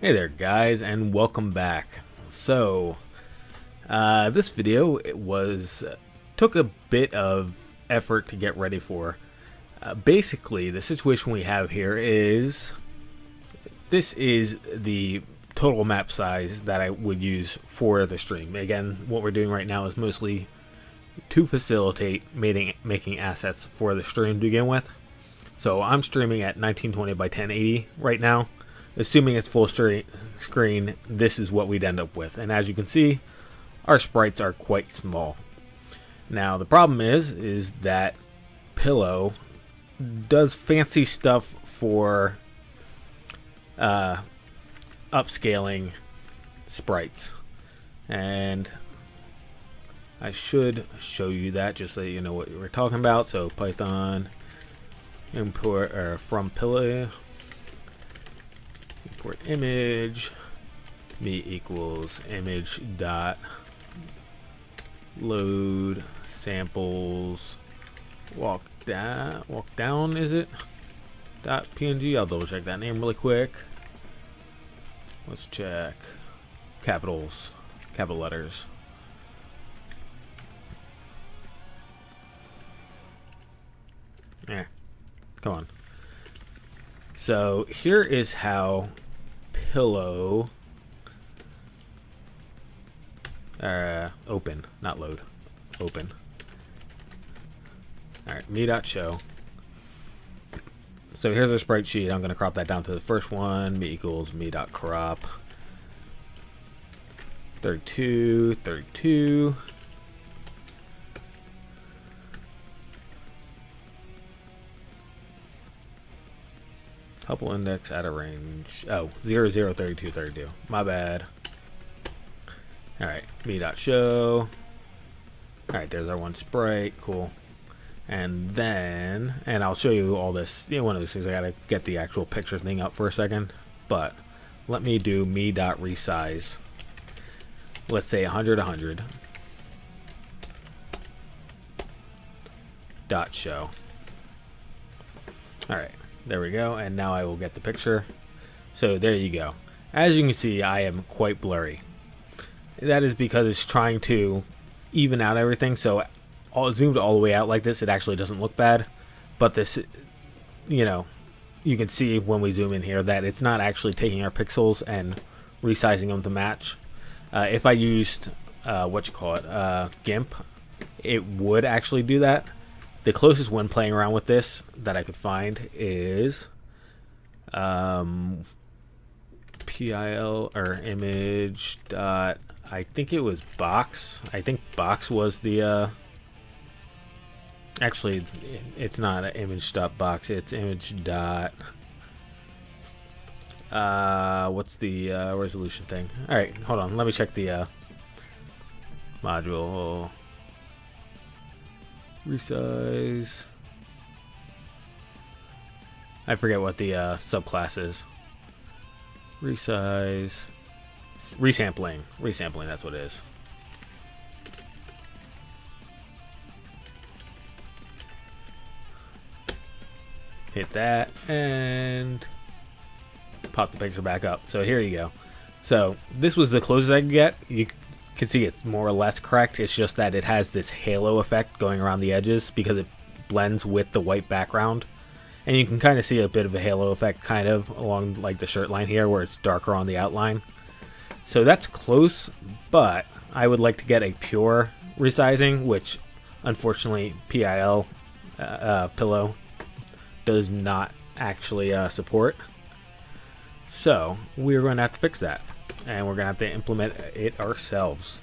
Hey there guys, and welcome back. This video took a bit of effort to get ready for. Basically, the situation we have here is this is the total map size that I would use for the stream. Again, what we're doing right now is mostly to facilitate making assets for the stream to begin with. So I'm streaming at 1920 by 1080 right now. Assuming it's full screen, this is what we'd end up with. And as you can see, our sprites are quite small. Now the problem is that Pillow does fancy stuff for upscaling sprites. And I should show you that just so you know what we're talking about. So Python import from Pillow. Import image me equals image dot load samples walk down is it dot png. I'll double check that name really quick. Let's check capital letters. Come on. So here is how Pillow open, not load, open. Alright, me.show. So here's our sprite sheet. I'm going to crop that down to the first one. Me equals me.crop 32. Couple index at a range. Oh, 0, 0, 32, 32. My bad. Alright, me.show. Alright, there's our one sprite. Cool. And then, and I'll show you all this. One of those things, I gotta get the actual picture thing up for a second. But let me do me.resize. Let's say 100. Dot show. Alright. There we go, and now I will get the picture. So there you go. As you can see, I am quite blurry. That is because it's trying to even out everything. So all zoomed all the way out like this, it actually doesn't look bad. But this, you can see when we zoom in here that it's not actually taking our pixels and resizing them to match. If I used GIMP, it would actually do that. The closest one playing around with this that I could find is PIL or image dot, I think it was box. I think box was the actually it's not an image dot box, it's image dot what's the resolution thing. Alright, hold on, let me check the module. Resize. I forget what the subclass is. Resize. Resampling. Resampling, that's what it is. Hit that and pop the picture back up. So here you go. So this was the closest I could get. You can see it's more or less correct. It's just that it has this halo effect going around the edges because it blends with the white background, and you can kind of see a bit of a halo effect kind of along like the shirt line here where it's darker on the outline. So that's close, but I would like to get a pure resizing, which unfortunately Pillow does not actually support. So we're going to have to fix that, and we're going to have to implement it ourselves.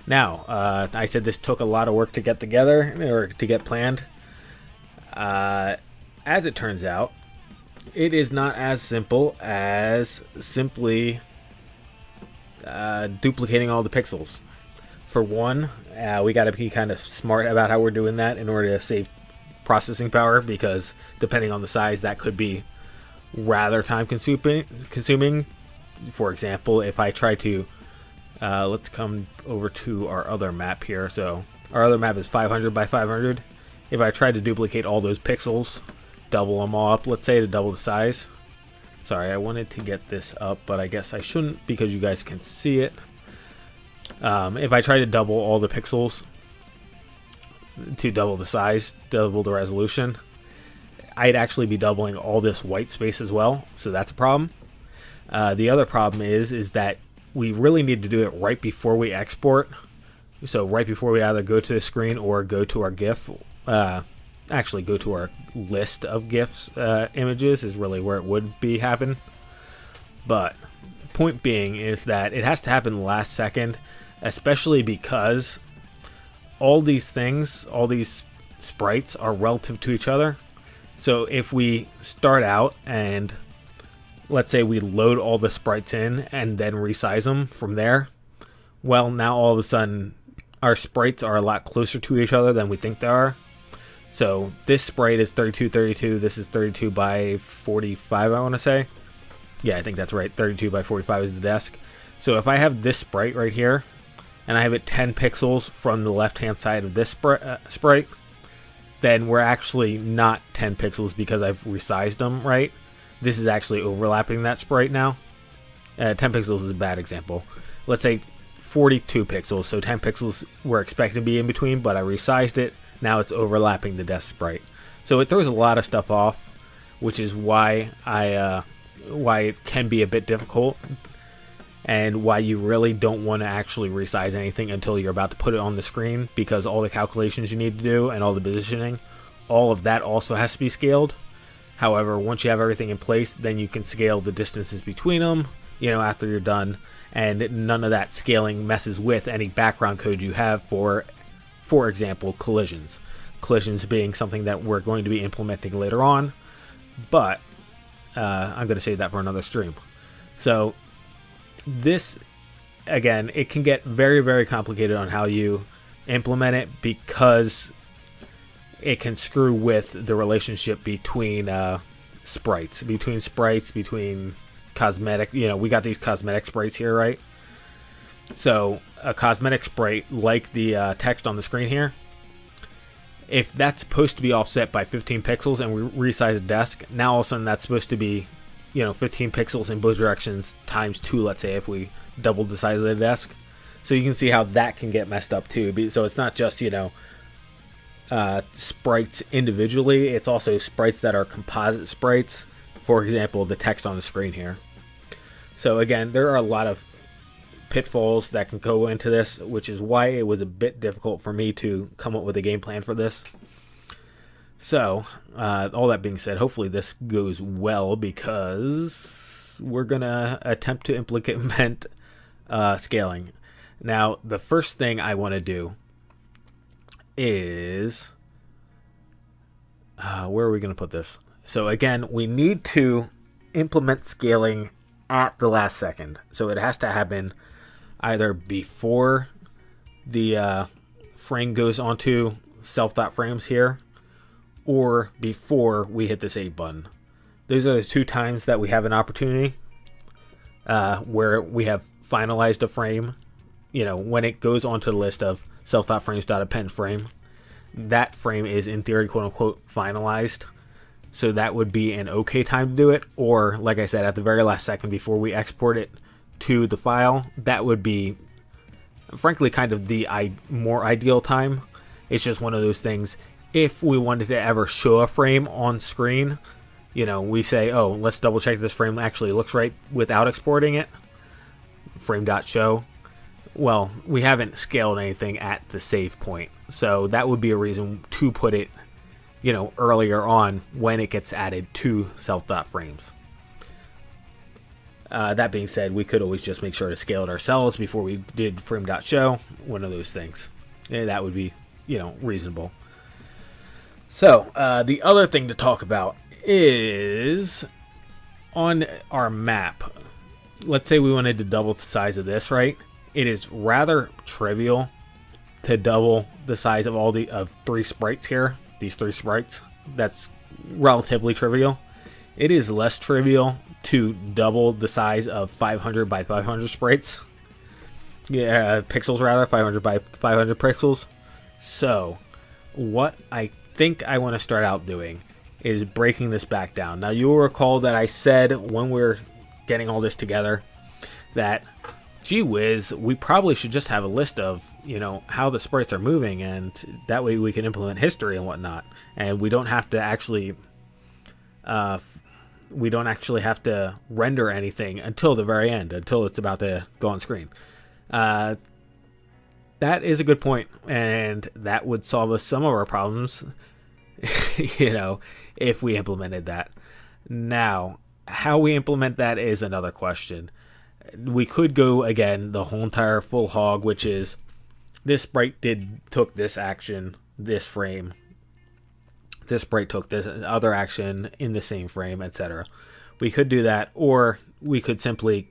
Now, I said this took a lot of work to get together, or to get planned. As it turns out, it is not as simple as simply duplicating all the pixels. For one, we got to be kind of smart about how we're doing that in order to save processing power, because depending on the size, that could be rather time consuming. For example, if I try to let's come over to our other map here. So our other map is 500 by 500. If I try to duplicate all those pixels, double them all up, let's say, to double the size, Sorry, I wanted to get this up, but I guess I shouldn't because you guys can see it. If I try to double all the pixels to double the size, double the resolution, I'd actually be doubling all this white space as well, so that's a problem. The other problem is that we really need to do it right before we export. So right before we either go to the screen or go to our GIF, actually go to our list of GIFs images is really where it would be happen. But point being is that it has to happen last second, especially because all these things, all these sprites are relative to each other. So if we start out and let's say we load all the sprites in and then resize them from there, well, now all of a sudden our sprites are a lot closer to each other than we think they are. So this sprite is 3232, this is 32 by 45, I want to say. Yeah, I think that's right, 32 by 45 is the desk. So if I have this sprite right here, and I have it 10 pixels from the left-hand side of this sprite, then we're actually not 10 pixels because I've resized them, right? This is actually overlapping that sprite now. 10 pixels is a bad example. Let's say 42 pixels, so 10 pixels were expected to be in between, but I resized it. Now it's overlapping the desk sprite. So it throws a lot of stuff off, which is why why it can be a bit difficult, and why you really don't want to actually resize anything until you're about to put it on the screen, because all the calculations you need to do and all the positioning, all of that also has to be scaled. However, once you have everything in place, then you can scale the distances between them, after you're done, and none of that scaling messes with any background code you have for example, collisions. Collisions being something that we're going to be implementing later on, but I'm going to save that for another stream. So this, again, it can get very, very complicated on how you implement it, because it can screw with the relationship between sprites, between cosmetic, we got these cosmetic sprites here, right? So a cosmetic sprite, like the text on the screen here, if that's supposed to be offset by 15 pixels and we resize the desk, now all of a sudden that's supposed to be 15 pixels in both directions times 2, let's say, if we doubled the size of the desk. So you can see how that can get messed up too. So it's not just sprites individually, it's also sprites that are composite sprites, for example the text on the screen here. So again, there are a lot of pitfalls that can go into this, which is why it was a bit difficult for me to come up with a game plan for this. So all that being said, hopefully this goes well, because we're gonna attempt to implement scaling. Now the first thing I want to do is where are we going to put this? So again, we need to implement scaling at the last second. So it has to happen either before the frame goes onto self.frames here, or before we hit the save button. Those are the two times that we have an opportunity where we have finalized a frame. When it goes onto the list of self.frames.append frame, that frame is in theory quote unquote finalized. So that would be an okay time to do it. Or like I said, at the very last second before we export it to the file, that would be frankly kind of the more ideal time. It's just one of those things. If we wanted to ever show a frame on screen, we say, oh, let's double check this frame actually looks right without exporting it. Frame.show. Well, we haven't scaled anything at the save point. So that would be a reason to put it, earlier on when it gets added to self.frames. That being said, we could always just make sure to scale it ourselves before we did frame.show. One of those things. That would be, reasonable. So, the other thing to talk about is on our map. Let's say we wanted to double the size of this, right? It is rather trivial to double the size of of 3 sprites here. These 3 sprites. That's relatively trivial. It is less trivial to double the size of 500 by 500 sprites. Yeah, pixels rather, 500 by 500 pixels. So, what I think I want to start out doing is breaking this back down. Now you'll recall that I said when we're getting all this together that, gee whiz, we probably should just have a list of, how the sprites are moving, and that way we can implement history and whatnot, and we don't have to actually have to render anything until the very end, until it's about to go on screen. That is a good point, and that would solve us some of our problems, if we implemented that. Now, how we implement that is another question. We could go, again, the whole entire full hog, which is this sprite took this action, this frame. This sprite took this other action in the same frame, etc. We could do that, or we could simply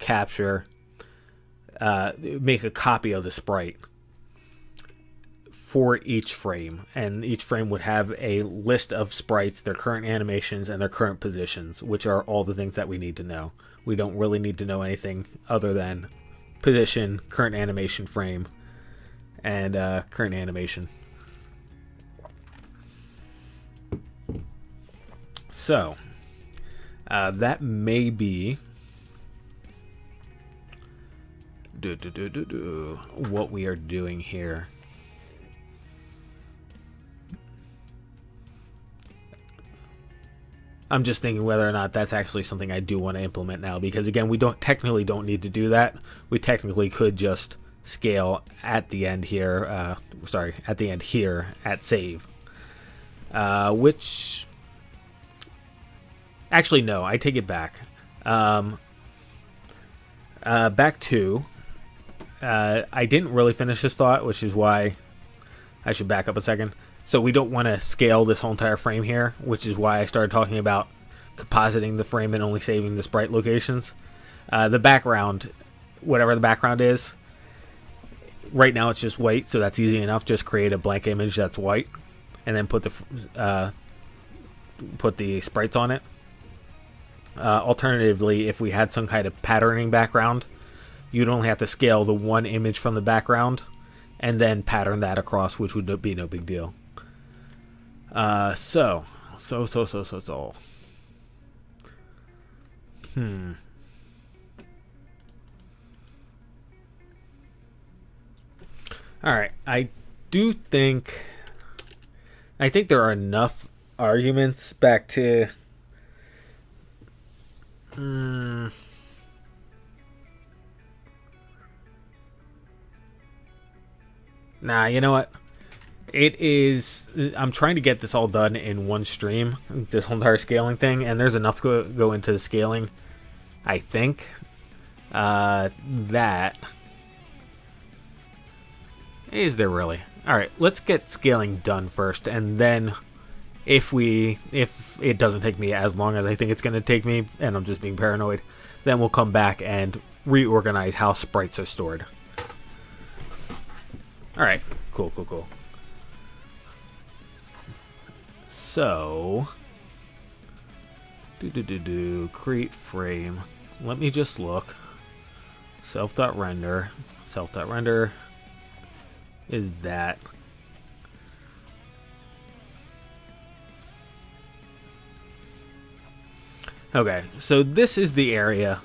make a copy of the sprite for each frame, and each frame would have a list of sprites, their current animations, and their current positions, which are all the things that we need to know. We don't really need to know anything other than position, current animation frame, and current animation. So, that may be what we are doing here. I'm just thinking whether or not that's actually something I do want to implement now, because again, we don't need to do that. We technically could just scale at the end here, at the end here at save, which actually, no, I take it back. Back to, I didn't really finish this thought, which is why I should back up a second. So we don't want to scale this whole entire frame here, which is why I started talking about compositing the frame and only saving the sprite locations. The background, whatever the background is, right now it's just white, so that's easy enough. Just create a blank image that's white, and then put the sprites on it. Alternatively, if we had some kind of patterning background, you'd only have to scale the one image from the background and then pattern that across, which would be no big deal. So. Alright, I think there are enough arguments back to... Nah, you know what? I'm trying to get this all done in one stream, this whole entire scaling thing, and there's enough to go into the scaling, I think. That... Is there really? Alright, let's get scaling done first, and then if it doesn't take me as long as I think it's going to take me, and I'm just being paranoid, then we'll come back and reorganize how sprites are stored. Alright, cool. So, create frame. Let me just look. Self.render. Self.render is that. Okay, so this is the area.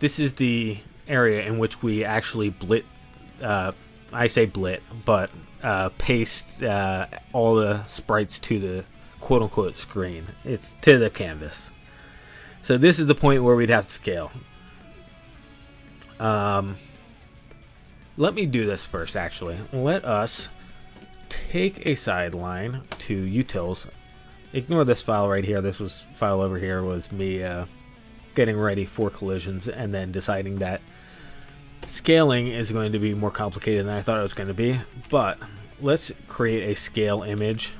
This is the area in which we actually I say blit, but paste all the sprites to the quote-unquote screen. It's to the canvas. So this is the point where we'd have to scale. Let me do this first, actually. Let us take a sideline to utils. Ignore this file right here. This file over here was me getting ready for collisions and then deciding that scaling is going to be more complicated than I thought it was going to be. But let's create a scale image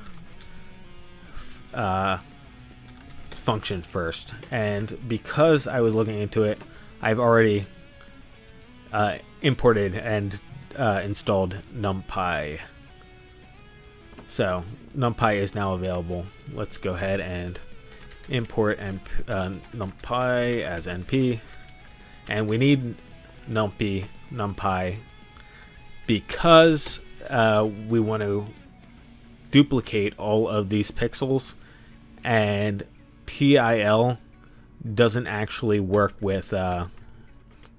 function first. And because I was looking into it, I've already imported and installed NumPy. So NumPy is now available. Let's go ahead and import NumPy as np, and we need NumPy because we want to duplicate all of these pixels and PIL doesn't actually work with the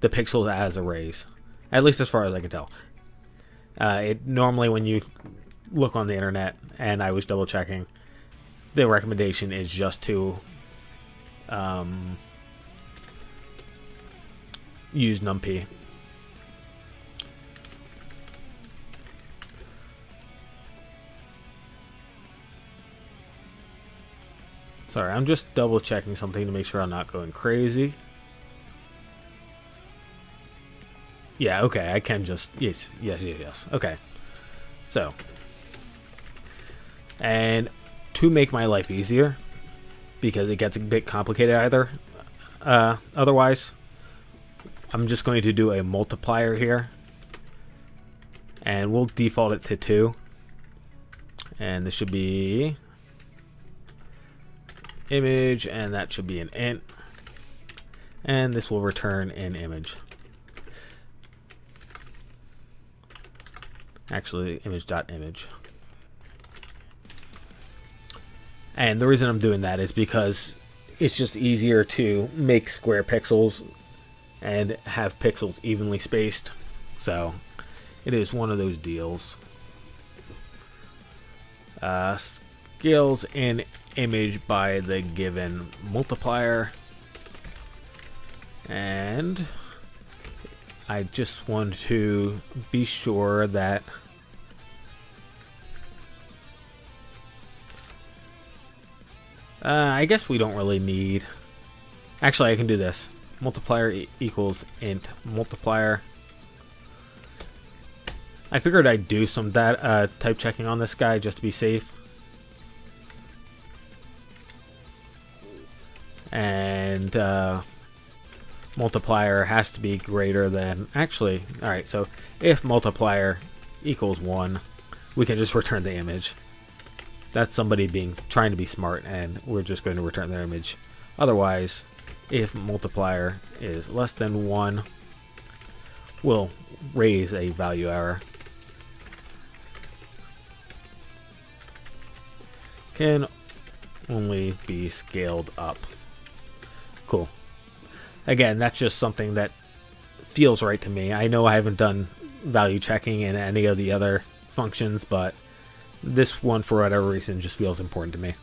pixels as arrays, at least as far as I can tell. It normally, when you look on the internet, and I was double checking, the recommendation is just to use NumPy. Sorry, I'm just double checking something to make sure I'm not going crazy. Yeah, okay, I can just... Yes. Okay. So. And to make my life easier, because it gets a bit complicated otherwise, I'm just going to do a multiplier here. And we'll default it to 2. And this should be image, and that should be an int. And this will return an image. Actually, image.image. And the reason I'm doing that is because it's just easier to make square pixels and have pixels evenly spaced. So it is one of those deals. Scales in image by the given multiplier. And I just want to be sure that I guess we don't really need... Actually, I can do this. Multiplier equals int multiplier. I figured I'd do some type checking on this guy just to be safe. And multiplier has to be greater than... Actually, alright, so if multiplier equals 1, we can just return the image. That's somebody trying to be smart, and we're just going to return their image. Otherwise, if multiplier is less than 1, we'll raise a value error. Can only be scaled up. Cool. Again, that's just something that feels right to me. I know I haven't done value checking in any of the other functions, but this one, for whatever reason, just feels important to me.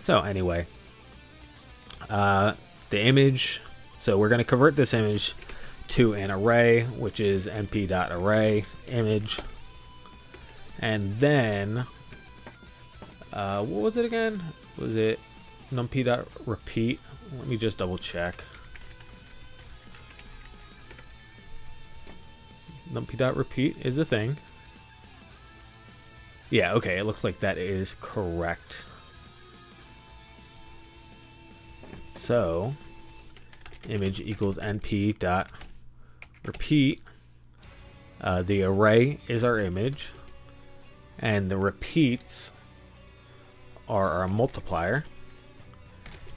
So anyway, the image. So we're going to convert this image to an array, which is np.array image. And then, what was it again? Was it numpy.repeat? Let me just double check. Numpy.repeat is a thing. Yeah, okay, it looks like that is correct. So, image equals np.repeat. The array is our image, and the repeats are our multiplier,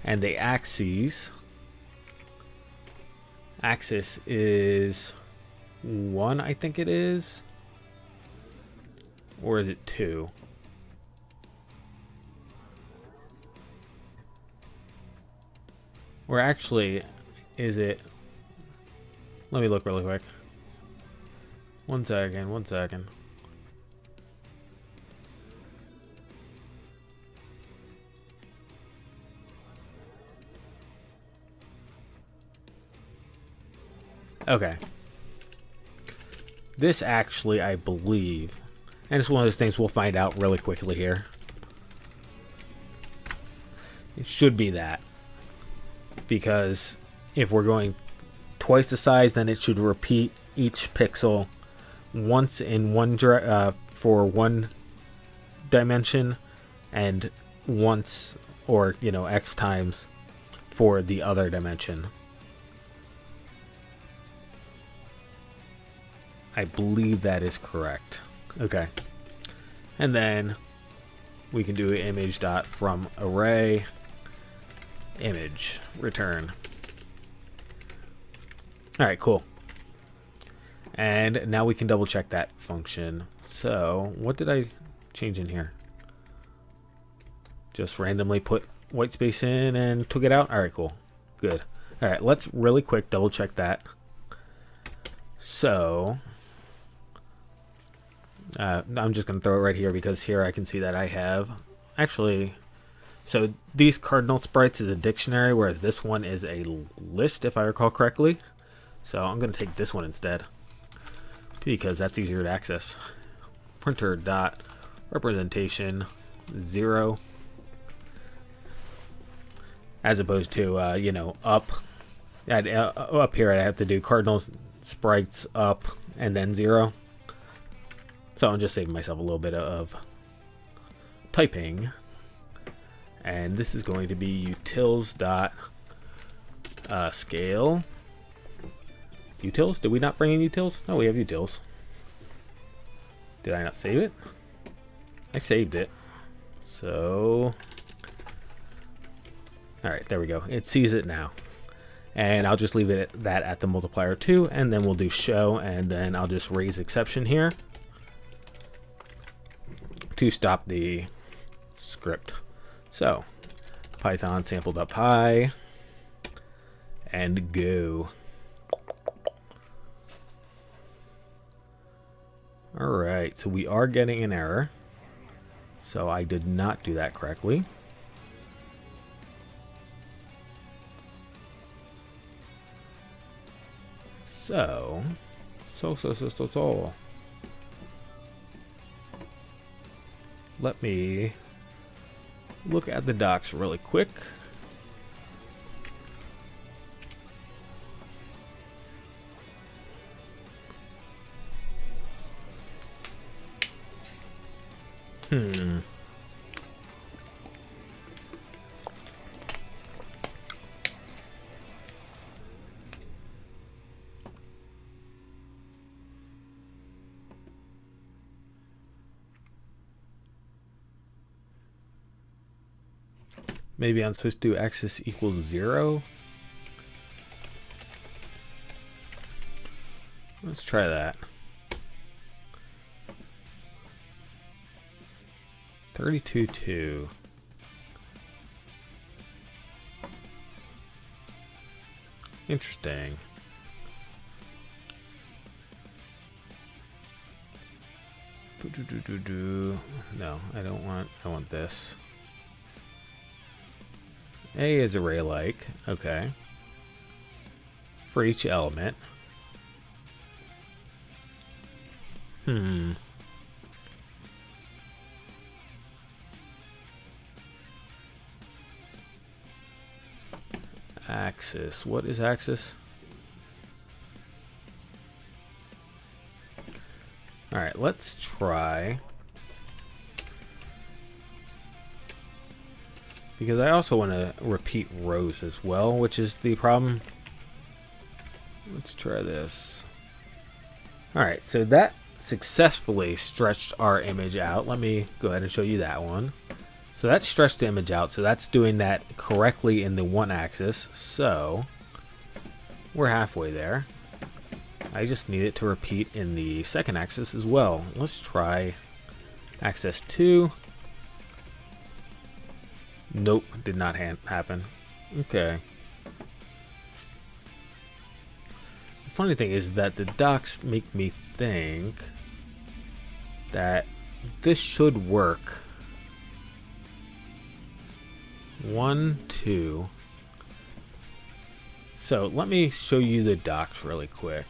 and the axis is 1, I think it is. Or is it 2? Or actually, is it... Let me look really quick. One second. Okay. This actually, I believe... And it's one of those things we'll find out really quickly here. It should be that. Because if we're going twice the size, then it should repeat each pixel once in for one dimension, and once, or X times, for the other dimension. I believe that is correct. Okay, and then we can do image dot from array image return. All right, cool. And now we can double check that function. So what did I change in here? just randomly put white space in and took it out. All right, cool. Good. All right, let's really quick double check that. So I'm just going to throw it right here because here I can see that I have actually. So these cardinal sprites is a dictionary, whereas this one is a list, if I recall correctly. So I'm going to take this one instead because that's easier to access. Printer dot representation 0, as opposed to you know, up. Up here I have to do cardinal sprites up and then 0. So I'm just saving myself a little bit of typing. And this is going to be utils dot scale. Utils? Did we not bring in utils? No, we have utils. Did I not save it? I saved it. So, all right, there we go. It sees it now. And I'll just leave it at that at the multiplier 2, and then we'll do show, and then I'll just raise exception here to stop the script. So, Python sample.py and go. All right, so we are getting an error. So I did not do that correctly. So. Let me look at the docs really quick. Maybe I'm supposed to do axis equals 0. Let's try that. 32.2. Interesting. No, I don't want. I want this. A is array-like. Okay. For each element. Axis. What is axis? All right, let's try. Because I also want to repeat rows as well, which is the problem. Let's try this. All right, so that successfully stretched our image out. Let me go ahead and show you that one. So that stretched the image out, so that's doing that correctly in the one axis. So we're halfway there. I just need it to repeat in the second axis as well. Let's try axis 2. Nope, did not happen. Okay. The funny thing is that the docs make me think that this should work. 1, 2. So let me show you the docs really quick.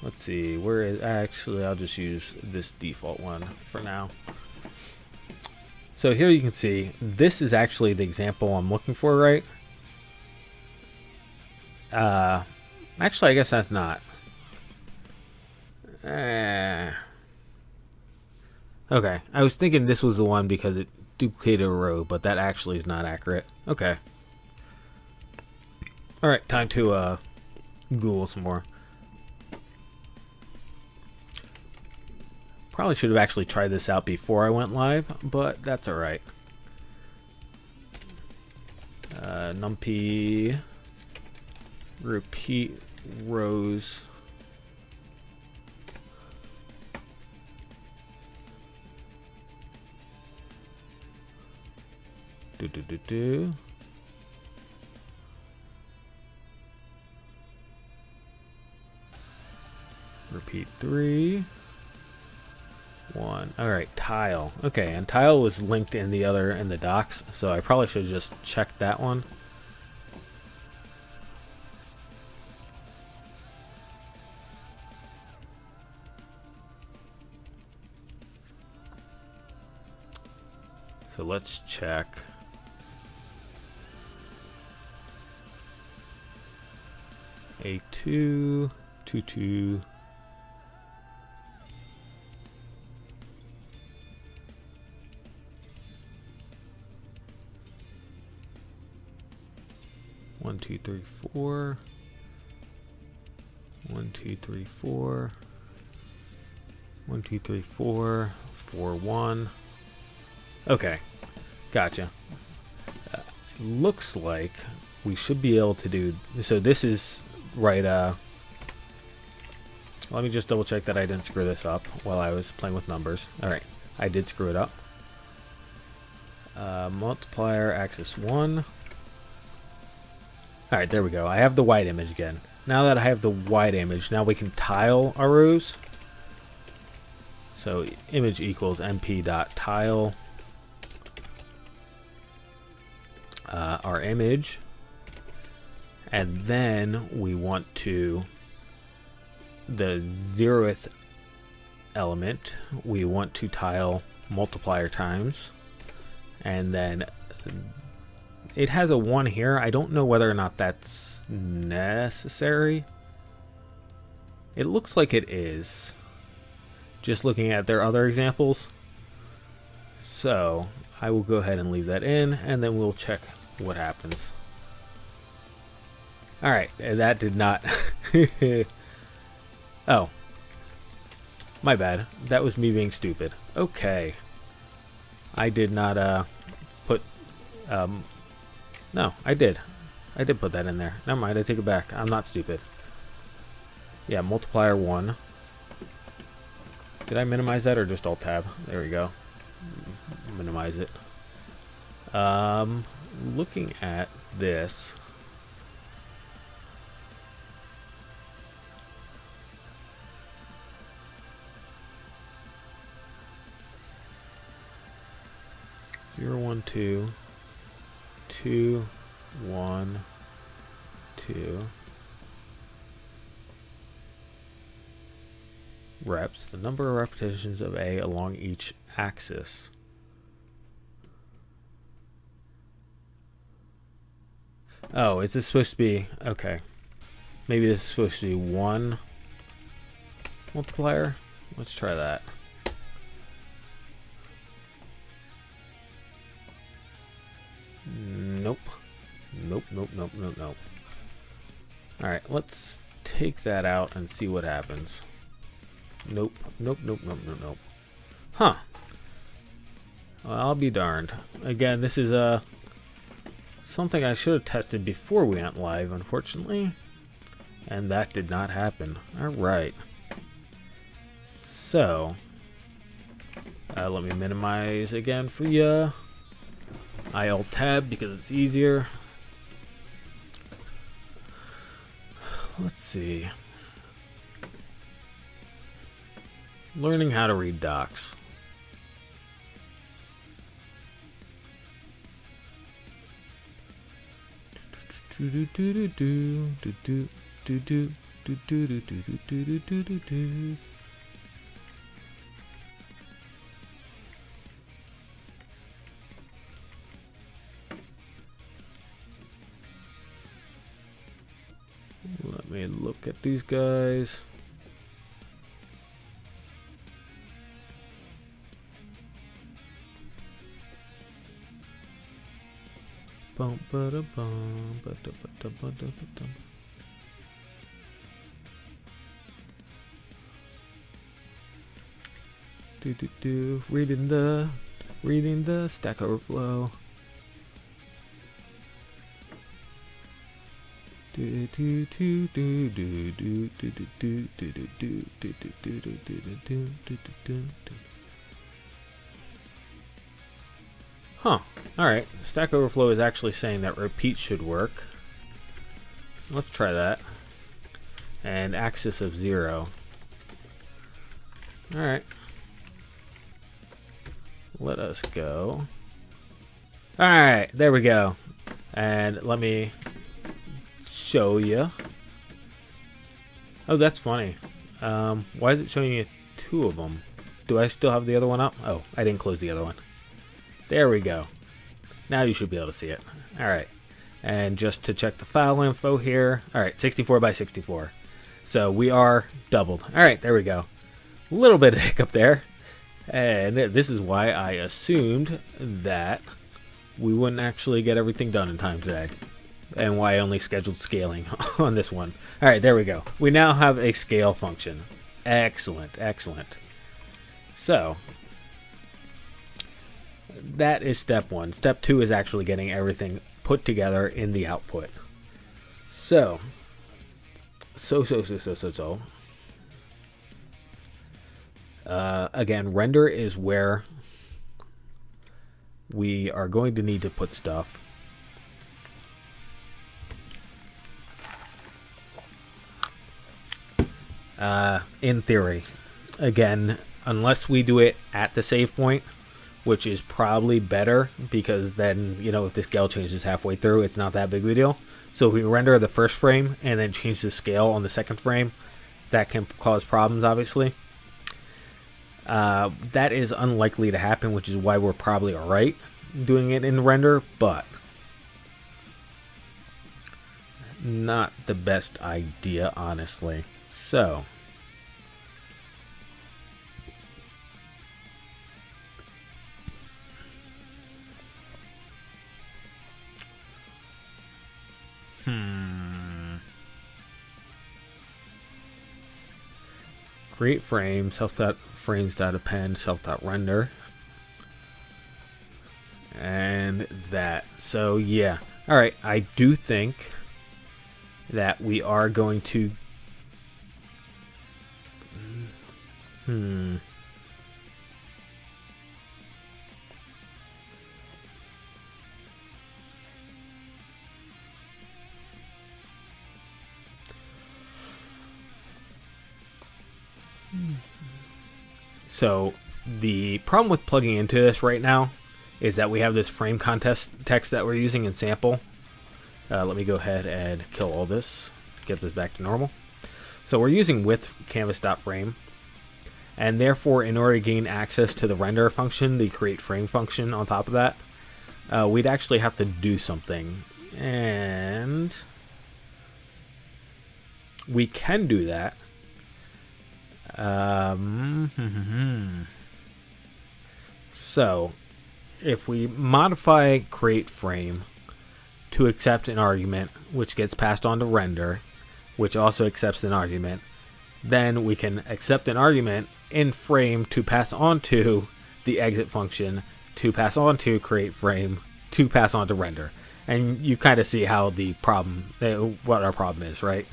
Let's see, where is, actually I'll just use this default one for now. So here you can see, this is actually the example I'm looking for, right? Actually, I guess that's not. Okay, I was thinking this was the one because it duplicated a row, but that actually is not accurate. Okay. All right, time to Google some more. Probably should have actually tried this out before I went live, but that's all right. NumPy repeat rows. Do. Repeat 3. 1. All right, tile. Okay, and tile was linked in the docs, so I probably should have just checked that one. So let's check. A2, 2. 1, 2, 3, 4. 1, 2, 3, 4. 1, 2, 3, 4. 4, 1. Okay, gotcha. Looks like we should be able to do. So this is right. Let me just double check that I didn't screw this up while I was playing with numbers. All right, I did screw it up. Multiplier axis 1. All right, there we go. I have the white image again. Now that I have the white image, now we can tile our rows. So image equals mp.tile our image, and then we want to the 0th element we want to tile multiplier times, and then it has a 1 here. I don't know whether or not that's necessary. It looks like it is, just looking at their other examples. So I will go ahead and leave that in, and then we'll check what happens. All right, that did not. Oh, my bad. That was me being stupid. Okay, I did not put. No, I did. I did put that in there. Never mind. I take it back. I'm not stupid. Yeah, multiplier 1. Did I minimize that or just Alt Tab? There we go. Minimize it. Looking at this. Zero, 1, 2, 2, 1, 2. Reps, the number of repetitions of A along each axis. Oh, is this supposed to be, okay. Maybe this is supposed to be 1 multiplier. Let's try that. Nope. Nope. Alright, let's take that out and see what happens. Nope. Huh. Well, I'll be darned. Again, this is something I should have tested before we went live, unfortunately. And that did not happen. Alright. So, let me minimize again for ya. I Alt Tab because it's easier. Let's see. Learning how to read docs. Let me look at these guys. Reading the Stack Overflow. Huh. Alright, Stack Overflow is actually saying that repeat should work. Let's try that. And axis of 0. Alright. Let us go. Alright, there we go. And let me show you. Oh, that's funny. Why is it showing you 2 of them? Do I still have the other one up? Oh, I didn't close the other one. There we go. Now you should be able to see it. Alright. And just to check the file info here. Alright, 64 by 64. So we are doubled. Alright, there we go. A little bit of hiccup there. And this is why I assumed that we wouldn't actually get everything done in time today. And why I only scheduled scaling on this one. Alright, there we go. We now have a scale function. Excellent, excellent. So, that is step 1. Step 2 is actually getting everything put together in the output. So. Again, render is where we are going to need to put stuff. In theory. Again, unless we do it at the save point, which is probably better, because then, you know, if the scale changes halfway through, it's not that big of a deal. So if we render the first frame and then change the scale on the second frame, that can cause problems, obviously. That is unlikely to happen, which is why we're probably alright doing it in render, but not the best idea, honestly. So create frame, self.frames.append, self.render. And that. So yeah. Alright, I do think that we are going to So the problem with plugging into this right now is that we have this frame contest text that we're using in sample. Let me go ahead and kill all this, get this back to normal. So we're using with canvas.frame, and therefore in order to gain access to the render function, the create frame function on top of that, we'd actually have to do something. And we can do that. So if we modify create frame to accept an argument which gets passed on to render, which also accepts an argument, then we can accept an argument in frame to pass on to the exit function, to pass on to create frame, to pass on to render. And you kind of see how the problem, what our problem is, right?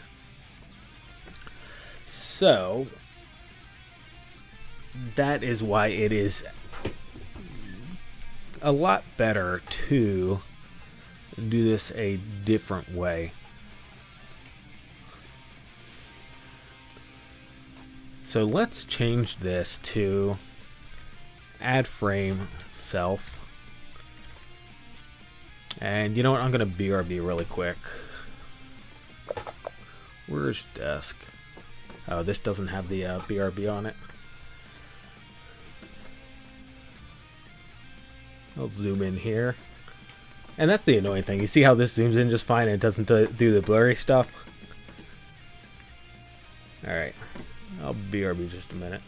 So that is why it is a lot better to do this a different way. So let's change this to add frame self. And you know what? I'm going to BRB really quick. Where's desk? Oh, this doesn't have the BRB on it. I'll zoom in here. And that's the annoying thing. You see how this zooms in just fine and it doesn't do the blurry stuff? Alright. I'll BRB just a minute.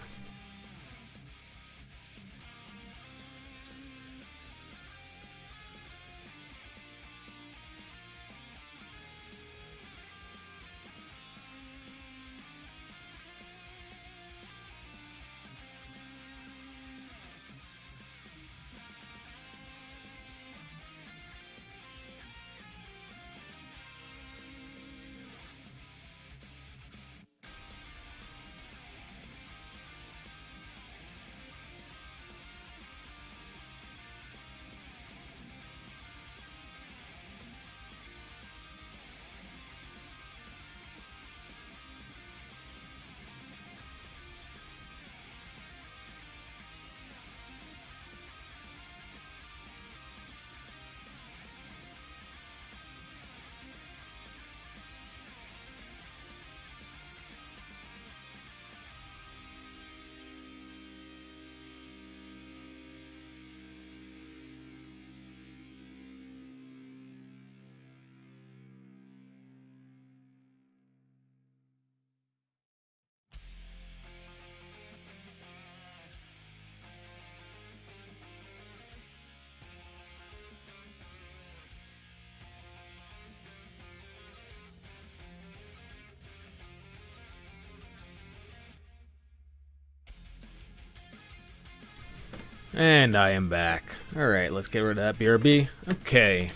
And I am back. Alright, let's get rid of that BRB. Okay,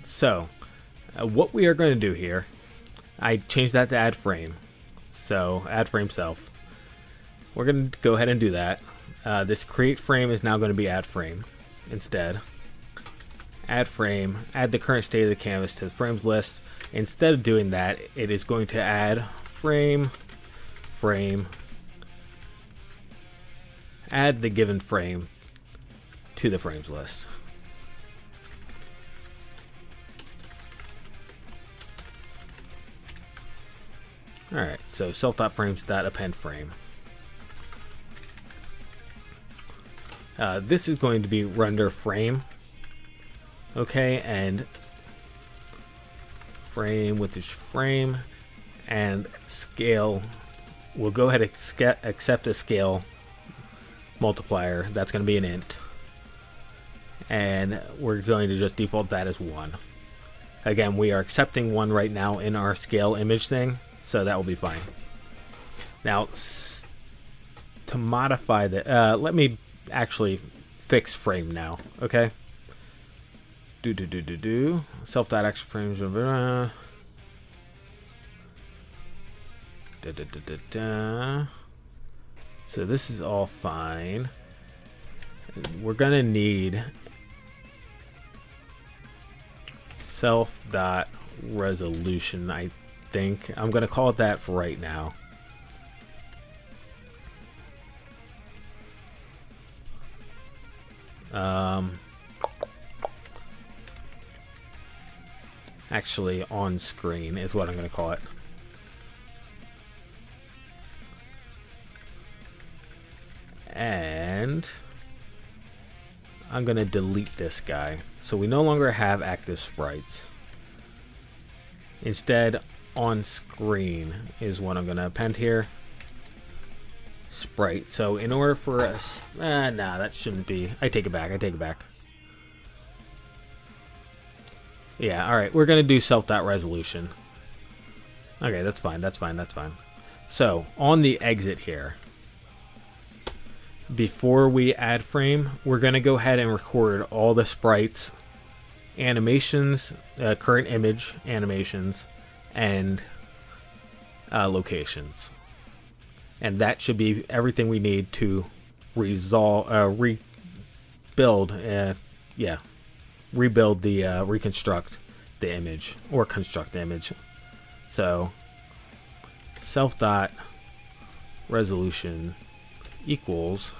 so what we are going to do here, I changed that to add frame. So add frame self. We're going to go ahead and do that. This create frame is now going to be add frame instead. Add frame, add the current state of the canvas to the frames list. Instead of doing that, it is going to add frame, add the given frame to the frames list. Alright, so self.frames.append frame. This is going to be render frame. Okay, and frame with this frame and scale. We'll go ahead and accept a scale multiplier. That's going to be an int. And we're going to just default that as 1. Again, we are accepting 1 right now in our scale image thing, so that will be fine. Now, to modify the, let me actually fix frame now, okay? Self.action frames. So this is all fine. We're gonna need self.resolution, I think. I'm gonna call it that for right now. Actually, on screen is what I'm going to call it. And I'm going to delete this guy. So we no longer have active sprites. Instead, on screen is what I'm going to append here. Sprite. So in order for us, nah, that shouldn't be. I take it back. Yeah, alright, we're going to do self.resolution. Okay, that's fine. So, on the exit here, before we add frame, we're going to go ahead and record all the sprites, animations, current image animations, and locations. And that should be everything we need to rebuild the reconstruct the image or construct the image. So self.resolution equals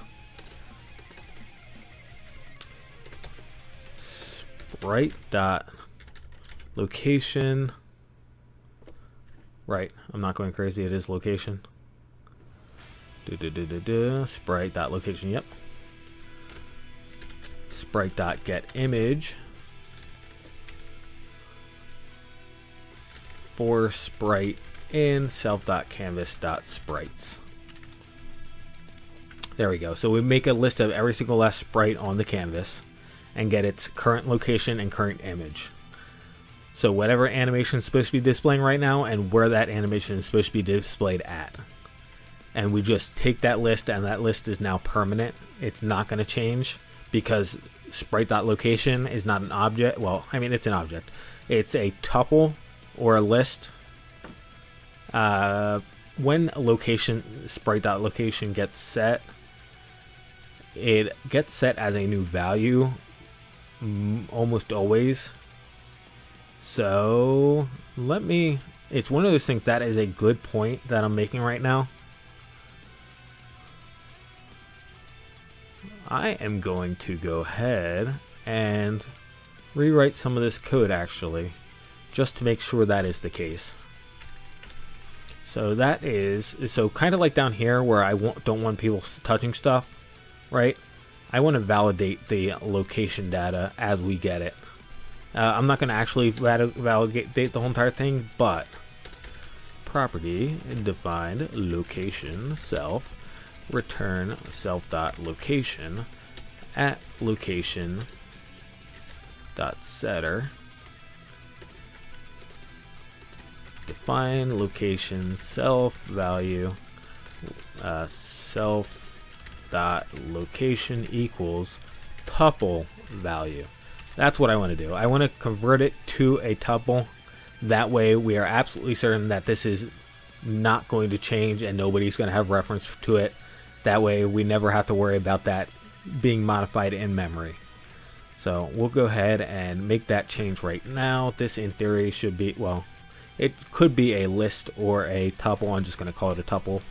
sprite.location. Right, I'm not going crazy, it is location. Sprite.location, yep. Sprite.getImage for sprite in self.canvas.sprites. There we go. So we make a list of every single last sprite on the canvas and get its current location and current image. So whatever animation is supposed to be displaying right now and where that animation is supposed to be displayed at. And we just take that list, and that list is now permanent. It's not going to change because sprite.location is not an object. Well, I mean, it's an object. It's a tuple or a list. When location sprite.location gets set, it gets set as a new value almost always. So it's one of those things that is a good point that I'm making right now. I am going to go ahead and rewrite some of this code actually, just to make sure that is the case. So that is, kind of like down here where I don't want people touching stuff, right? I want to validate the location data as we get it. I'm not going to actually validate the whole entire thing, but property defined location self return self.location at location dot setter define location self value self dot location equals tuple value. That's what I want to do. I want to convert it to a tuple. That way we are absolutely certain that this is not going to change and nobody's going to have reference to it. That way we never have to worry about that being modified in memory. So we'll go ahead and make that change right now. This in theory should be, well, it could be a list or a tuple. I'm just going to call it a tuple.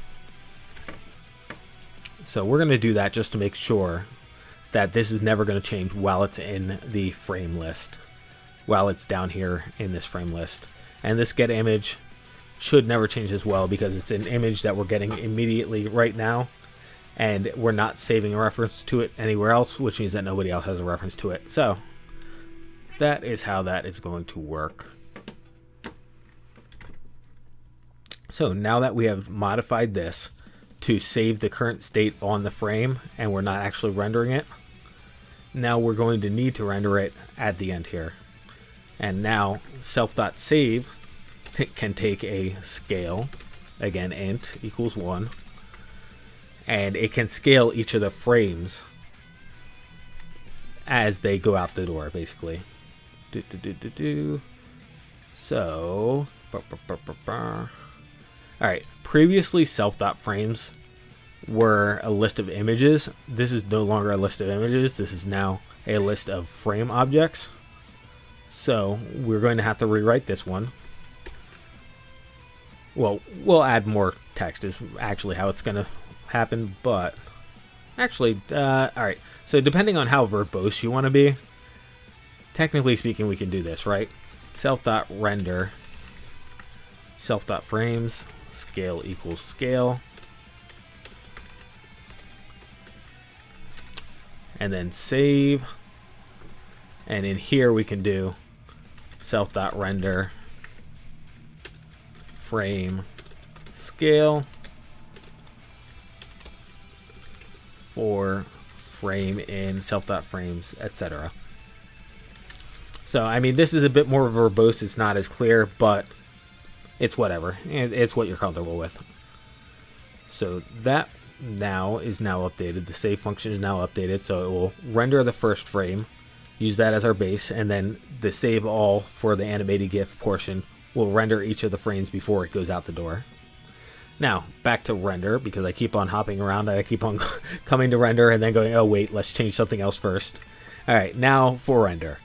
So we're going to do that just to make sure that this is never going to change while it's in the frame list, while it's down here in this frame list. And this get image should never change as well, because it's an image that we're getting immediately right now, and we're not saving a reference to it anywhere else, which means that nobody else has a reference to it. So that is how that is going to work. So now that we have modified this to save the current state on the frame and we're not actually rendering it, now we're going to need to render it at the end here. And now self.save can take a scale, again int equals 1, and it can scale each of the frames as they go out the door, basically. So alright, previously self.frames were a list of images. This is no longer a list of images. This is now a list of frame objects. So we're going to have to rewrite this one. Well, we'll add more text is actually how it's going to happen, but actually, alright. So depending on how verbose you want to be, technically speaking, we can do this, right? Self.render, self.frames, scale equals scale. And then save. And in here we can do self.render frame scale for frame in self.frames, etc. So I mean, this is a bit more verbose, it's not as clear, but it's whatever. It's what you're comfortable with. So that now is now updated. The save function is now updated, so it will render the first frame, use that as our base, and then the save all for the animated GIF portion will render each of the frames before it goes out the door. Now, back to render, because I keep on hopping around. I keep on coming to render and then going, oh wait, let's change something else first. Alright, now for render.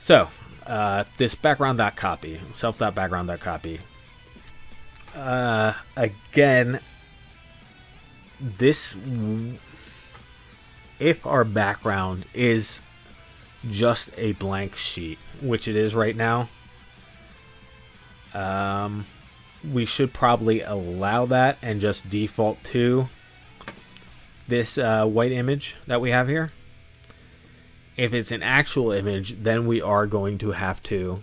So, this background.copy, self.background.copy. Again, this, if our background is just a blank sheet, which it is right now, we should probably allow that and just default to this white image that we have here. If it's an actual image, then we are going to have to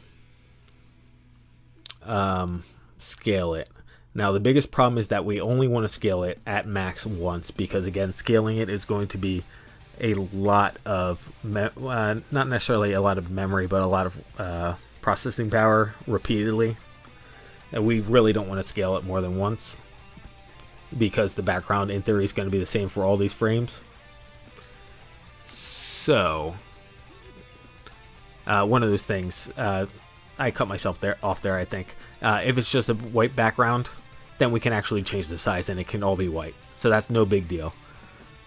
scale it. Now the biggest problem is that we only want to scale it at max once, because again, scaling it is going to be a lot of not necessarily a lot of memory, but a lot of processing power repeatedly, and we really don't want to scale it more than once, because the background in theory is going to be the same for all these frames. So one of those things, I cut myself off there I think. If it's just a white background, then we can actually change the size and it can all be white, so that's no big deal.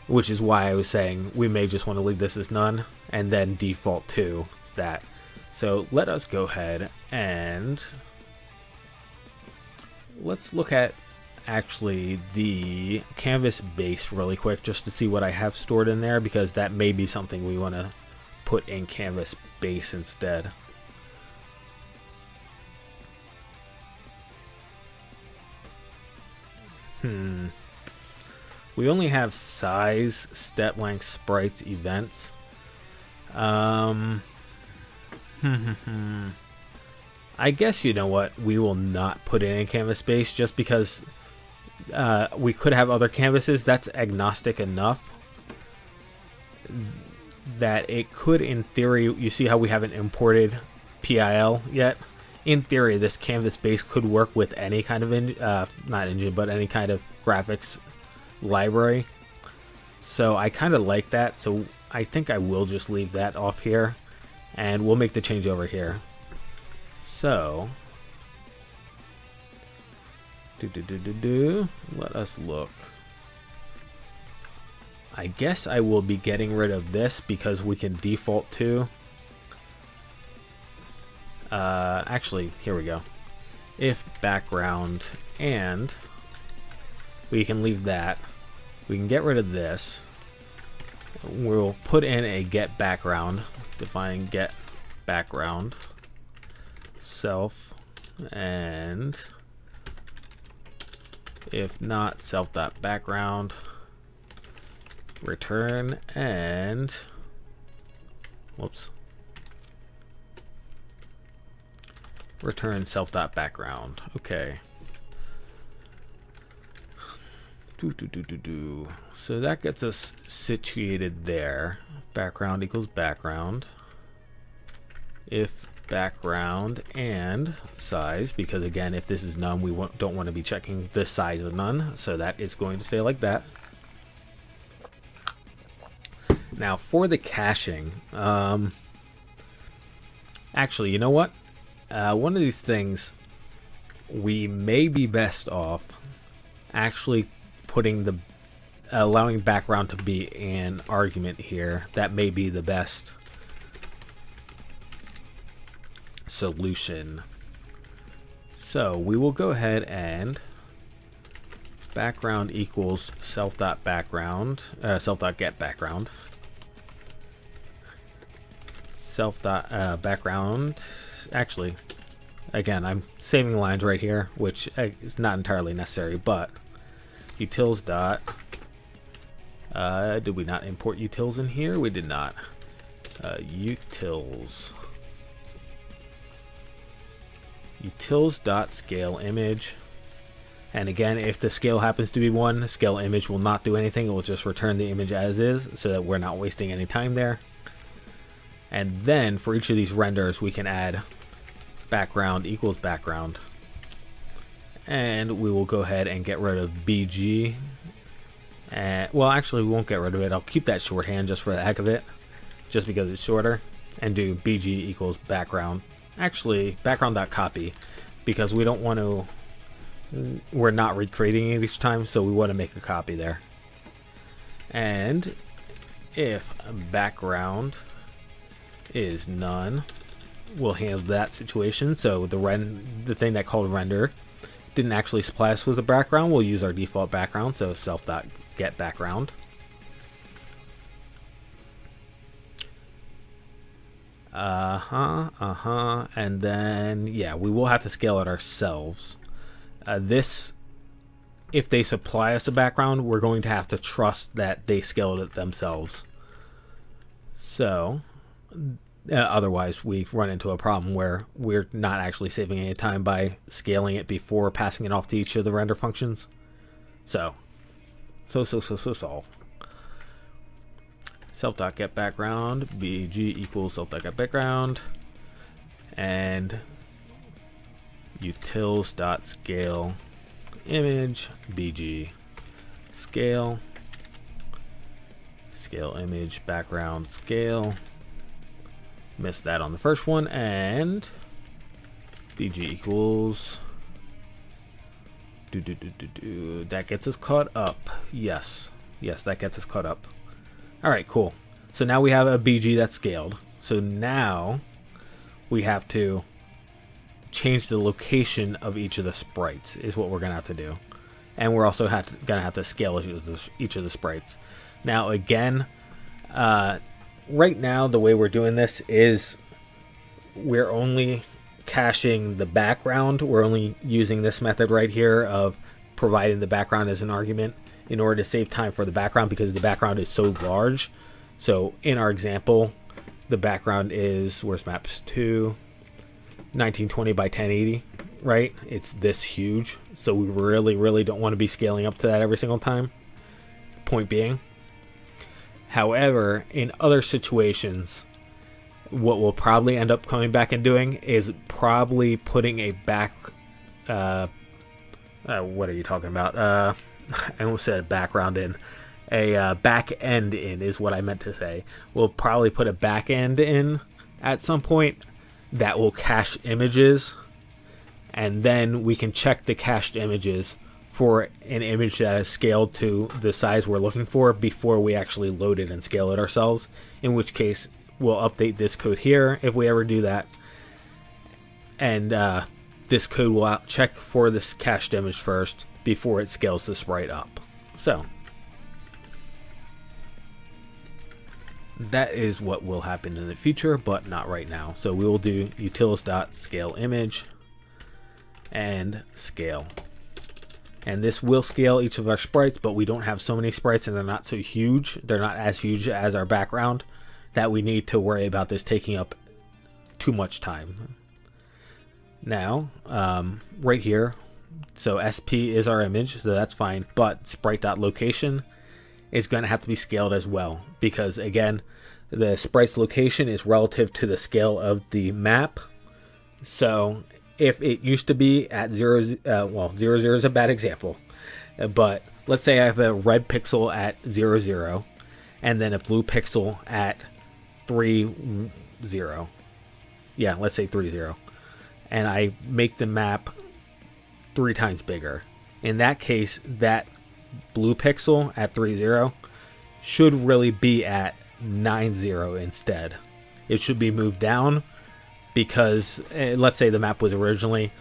Which is why I was saying we may just want to leave this as none and then default to that. So let us go ahead and let's look at actually the canvas base really quick, just to see what I have stored in there, because that may be something we want to put in canvas base instead. We only have size, step length, sprites, events. I guess, you know what, we will not put it in canvas base, just because we could have other canvases. That's agnostic enough that it could, in theory, you see how we haven't imported PIL yet? In theory, this canvas base could work with any kind of not engine, but any kind of graphics library. So I kind of like that. So I think I will just leave that off here, and we'll make the change over here. So, let us look. I guess I will be getting rid of this because we can default to. Actually, here we go. If background, and we can leave that. We can get rid of this. We'll put in a get background. Define get background self, and if not self.background, return, and whoops, return self.background. Okay. So that gets us situated there. Background equals background. If background and size, because again, if this is none, we don't want to be checking the size of none, so that is going to stay like that. Now for the caching, actually, you know what? One of these things, we may be best off actually putting the allowing background to be an argument here. That may be the best solution. So we will go ahead and background equals self.background, self.get background, self.background. Actually, again, I'm saving lines right here, which is not entirely necessary, but utils dot, did we not import utils in here? We did not. Utils dot scale image, and again, if the scale happens to be 1, scale image will not do anything. It will just return the image as is, so that we're not wasting any time there. And then for each of these renders, we can add background equals background, and we will go ahead and get rid of BG. And well, actually, we won't get rid of it. I'll keep that shorthand just for the heck of it, just because it's shorter, and do BG equals background. Actually, background.copy, because we don't want to, we're not recreating it each time, so we want to make a copy there. And if background is none, we'll handle that situation. So the thing that called render didn't actually supply us with a background. We'll use our default background, so self.get background. And then, yeah, we will have to scale it ourselves. This, if they supply us a background, we're going to have to trust that they scaled it themselves. So, otherwise we run into a problem where we're not actually saving any time by scaling it before passing it off to each of the render functions. So. Self.get background, BG equals self.get background, and utils.scale image, BG scale image background scale. Missed that on the first one, and BG equals that gets us caught up. Yes, that gets us caught up. All right, cool. So now we have a BG that's scaled. So now we have to change the location of each of the sprites is what we're gonna have to do, and we're also gonna have to scale each of the sprites. Now again, right now the way we're doing this is we're only caching the background. We're only using this method right here of providing the background as an argument in order to save time for the background, because the background is so large. So in our example, the background is, where's maps 2, 1920 by 1080, right? It's this huge, so we really don't want to be scaling up to that every single time. Point being, however, in other situations, what we'll probably end up coming back and doing is probably putting a what are you talking about? I almost said background in, a back end in is what I meant to say. We'll probably put a back end in at some point that will cache images, and then we can check the cached images for an image that is scaled to the size we're looking for before we actually load it and scale it ourselves, in which case we'll update this code here if we ever do that, and this code will check for this cached image first before it scales the sprite up. So that is what will happen in the future, but not right now. So we will do utilis.scaleImage and scale. And this will scale each of our sprites, but we don't have so many sprites and they're not so huge. They're not as huge as our background that we need to worry about this taking up too much time. Now, right here, so SP is our image, so that's fine, but sprite.location is going to have to be scaled as well, because again, the sprite's location is relative to the scale of the map. So if it used to be at 0, 0, 0 is a bad example, but let's say I have a red pixel at 0, 0, and then a blue pixel at 3, 0. Yeah, let's say 3, 0. And I make the map 3 times bigger. In that case, that blue pixel at 3, 0 should really be at 9, 0 instead. It should be moved down because let's say the map was originally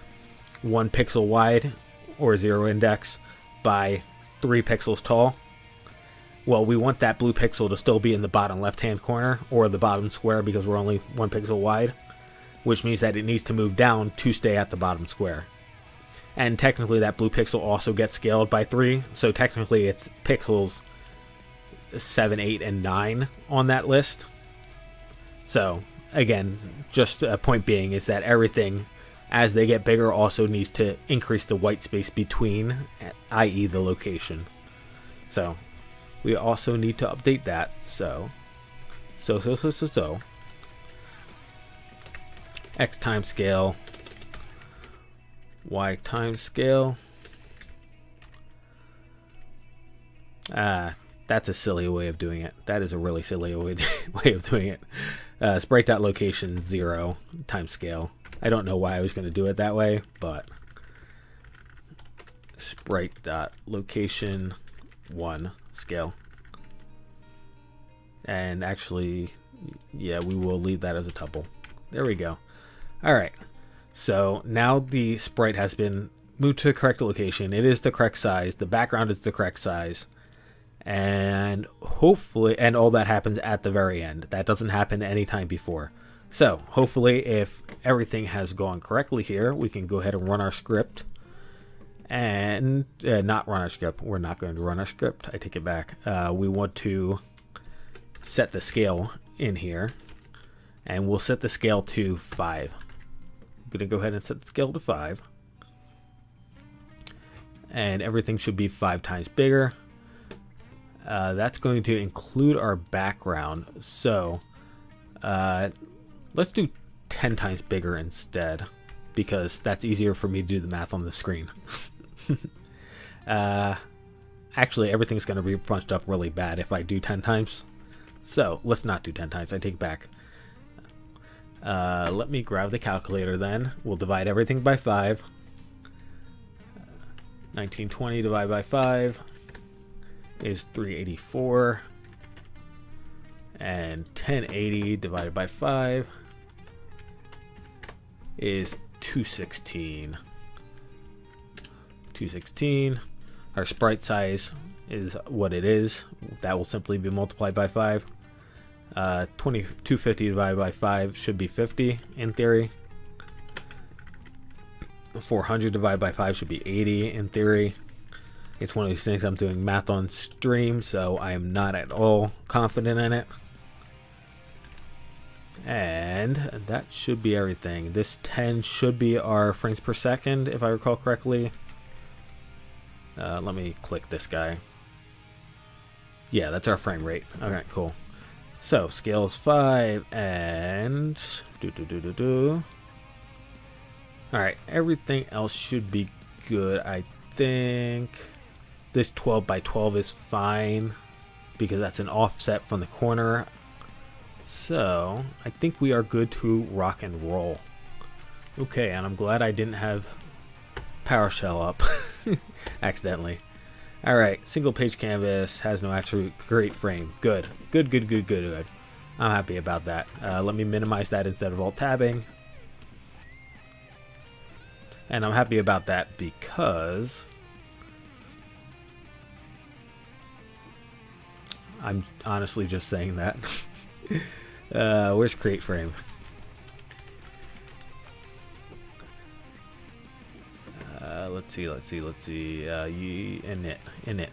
1 pixel wide or 0 index by 3 pixels tall. Well, we want that blue pixel to still be in the bottom left hand corner or the bottom square because we're only 1 pixel wide, which means that it needs to move down to stay at the bottom square. And technically that blue pixel also gets scaled by 3, so technically it's pixels 7, 8, and 9 on that list. So again, just a point being is that everything as they get bigger also needs to increase the white space between, i.e. the location. So we also need to update that. So X times scale, Y times scale. That's a silly way of doing it. That is a really silly way of doing it. Sprite.location 0 times scale. I don't know why I was going to do it that way, but sprite.location 1 scale. And actually, yeah, we will leave that as a tuple. There we go. All right. So now the sprite has been moved to the correct location. It is the correct size. The background is the correct size. And hopefully, and all that happens at the very end. That doesn't happen anytime before. So hopefully if everything has gone correctly here, we can go ahead and run our script. And not run our script. We're not going to run our script. I take it back. We want to set the scale in here. And we'll set the scale to 5. I'm going to go ahead and set the scale to 5. And everything should be 5 times bigger. That's going to include our background. So let's do 10 times bigger instead, because that's easier for me to do the math on the screen. Actually, everything's going to be bunched up really bad if I do 10 times. So let's not do 10 times. I take it back. Let me grab the calculator then. We'll divide everything by 5. 1920 divided by 5 is 384. And 1080 divided by 5 is 216. 216. Our sprite size is what it is. That will simply be multiplied by 5. 250 divided by 5 should be 50 in theory. 400 divided by 5 should be 80 in theory. It's one of these things I'm doing math on stream, so I am not at all confident in it. And that should be everything. This 10 should be our frames per second, if I recall correctly. Let me click this guy. Yeah, that's our frame rate. Okay, cool. So scale is 5 and Alright, everything else should be good. I think this 12 by 12 is fine. because that's an offset from the corner. So I think we are good to rock and roll. Okay, and I'm glad I didn't have PowerShell up accidentally. All right, single page canvas, has no attribute, create frame. Good. I'm happy about that. Let me minimize that instead of alt tabbing. And I'm happy about that because I'm honestly just saying that. Where's create frame? Let's see. Init.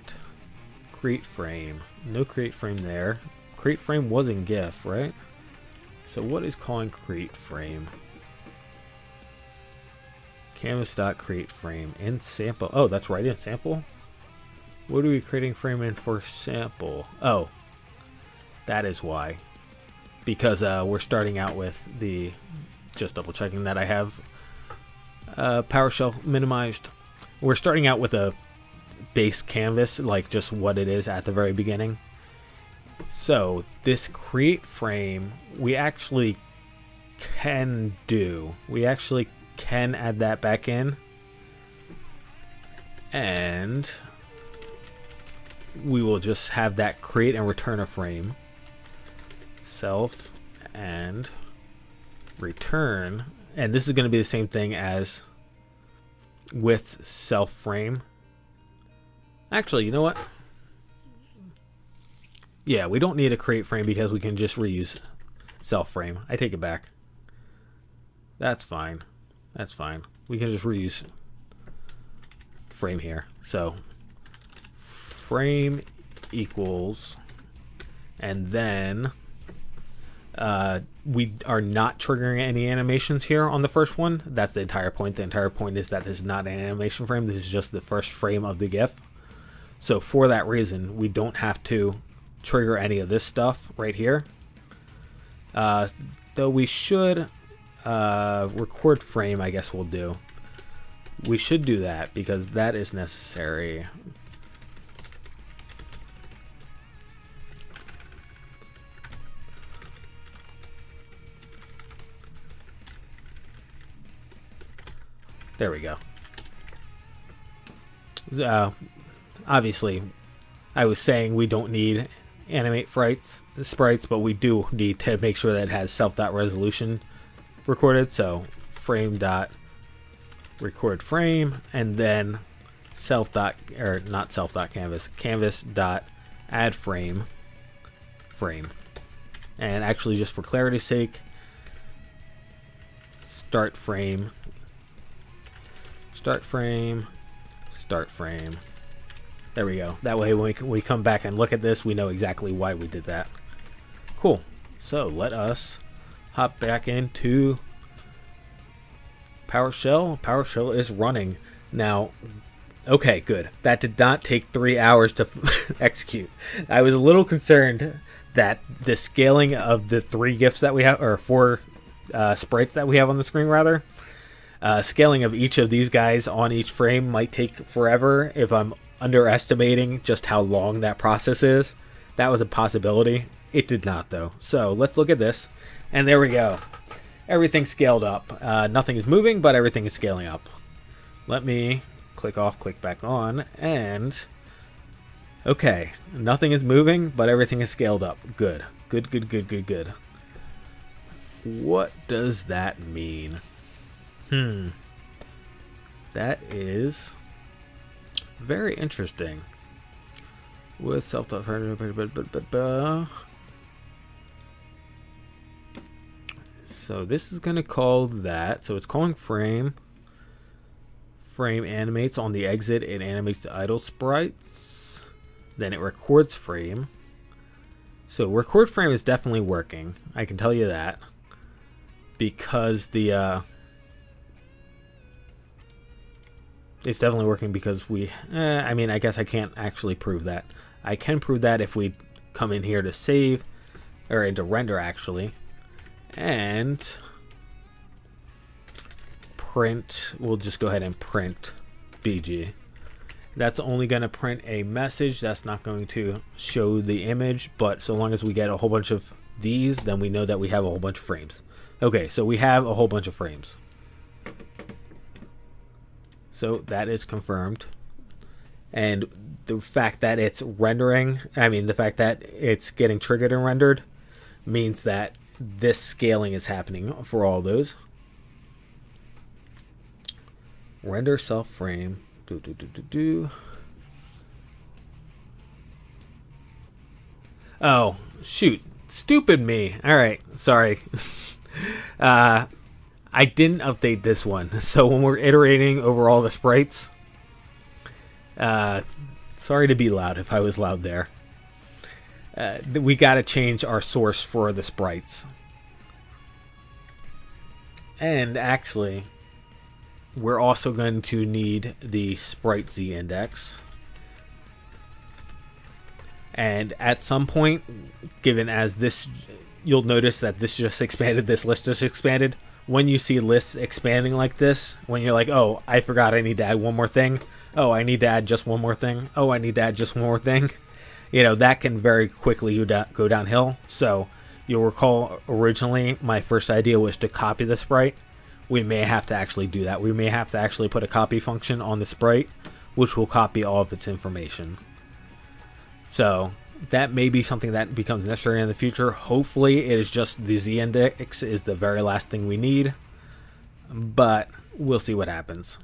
Create frame. No create frame there. Create frame was in GIF, right? So what is calling create frame? Canvas.create frame in sample. Oh, that's right, in sample. What are we creating frame in for sample? Oh, that is why. Because we're starting out with the, just double checking that I have PowerShell minimized. We're starting out with a base canvas, like just what it is at the very beginning. So this create frame, we actually can do. We actually can add that back in. And we will just have that create and return a frame. Self and return. And this is going to be the same thing as with self frame. Actually, you know what? Yeah, we don't need a create frame because we can just reuse self frame. I take it back. That's fine. That's fine. We can just reuse frame here. So frame equals, and then we are not triggering any animations here on the first one. That's the entire point. The entire point is that this is not an animation frame. This is just the first frame of the GIF. So for that reason, we don't have to trigger any of this stuff right here. Though we should record frame, I guess we'll do. We should do that because that is necessary. There we go. Obviously, I was saying we don't need animate sprites, but we do need to make sure that it has self.resolution recorded. So frame dot record frame, and then canvas dot add frame. And actually, just for clarity's sake, start frame. There we go. That way when we come back and look at this, we know exactly why we did that. Cool. So let us hop back into PowerShell. PowerShell is running. Now, okay, good. That did not take 3 hours to execute. I was a little concerned that the scaling of the 3 GIFs that we have, or 4 sprites that we have on the screen, rather, scaling of each of these guys on each frame might take forever if I'm underestimating just how long that process is. That was a possibility. It did not, though. So let's look at this, and there we go. Everything's scaled up. Nothing is moving, but everything is scaling up. Let me click off, click back on, and okay, nothing is moving, but everything is scaled up. Good. What does that mean? That is very interesting. With self so this is going to call that. So it's calling frame. Frame animates on the exit. It animates the idle sprites. Then it records frame. So record frame is definitely working. I can tell you that. Because the it's definitely working because we I mean, I guess I can't actually prove that. I can prove that if we come in here to save, or into render actually, and print. We'll just go ahead and print BG. That's only going to print a message. That's not going to show the image, but so long as we get a whole bunch of these, then we know that we have a whole bunch of frames. Okay, so we have a whole bunch of frames. So that is confirmed. And the fact that it's rendering, the fact that it's getting triggered and rendered means that this scaling is happening for all those. Render self frame. Oh, shoot. Stupid me. Alright, sorry. I didn't update this one. So when we're iterating over all the sprites, sorry to be loud if I was loud there. We got to change our source for the sprites. And actually, we're also going to need the sprite Z index. And at some point, given as this, you'll notice that this just expanded, this list just expanded. When you see lists expanding like this, when you're like, oh, I forgot I need to add one more thing. Oh, I need to add just one more thing. Oh, I need to add just one more thing. That can very quickly go downhill. So you'll recall originally my first idea was to copy the sprite. We may have to actually do that. We may have to actually put a copy function on the sprite, which will copy all of its information. So that may be something that becomes necessary in the future. Hopefully it is just the Z index is the very last thing we need, but we'll see what happens.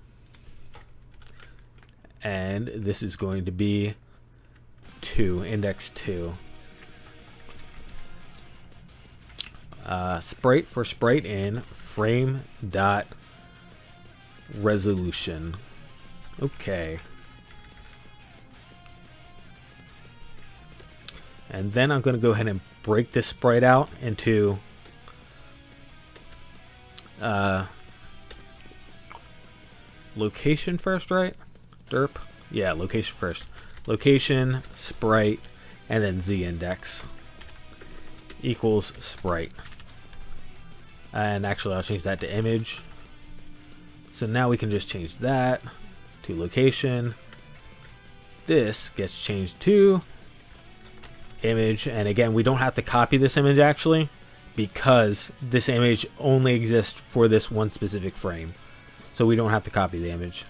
And this is going to be 2, index 2. Sprite for sprite in frame dot resolution. Okay. And then I'm going to go ahead and break this sprite out into location first, right? Derp. Yeah, location first. Location, sprite, and then Z index equals sprite. And actually, I'll change that to image. So now we can just change that to location. This gets changed to image. And again, we don't have to copy this image actually, because this image only exists for this one specific frame. So we don't have to copy the image.